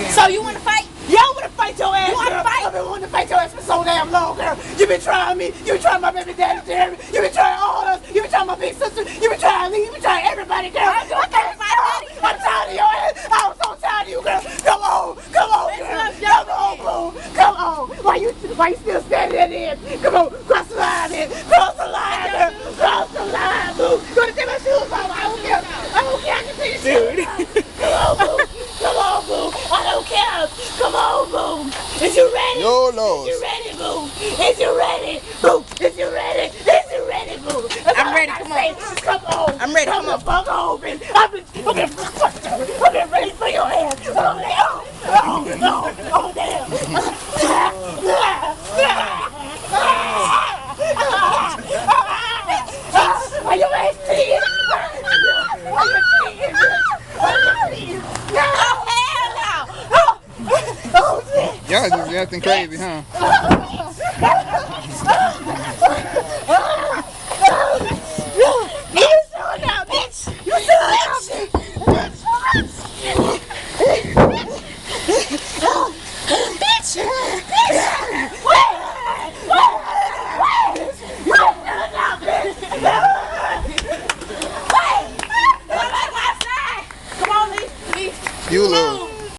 So you want to fight? Yeah, I want to fight your ass, You want to girl. fight? I've been wanting to fight your ass for so damn long, girl. You been trying me. You been trying my baby daddy, Jeremy. You been trying all of us. You been trying my big sister. You been trying me. You been trying everybody, girl. I can't fight. I'm tired of your ass. I'm so tired of you, girl. Come on, girl. Come on, boo. Come on. Why you still standing there? Come on, cross the line, then. Cross the line, girl. Cross the line, boo. Go to take my shoes off. I don't care. I can see your shoes. Come on, boo. Come on, boo. I don't care. Come on, boo. Is you ready? Yo, Lord. Is you ready, boo? Is you ready, boo? Is you ready? Is you ready, boo? I'm ready. Come on. Come on. I'm ready. Come the fuck on, bitch. I've been ready for your ass. Oh, damn. Why your ass cheating? Why you cheating? Oh, hell no. Oh, shit. Y'all just acting crazy, huh?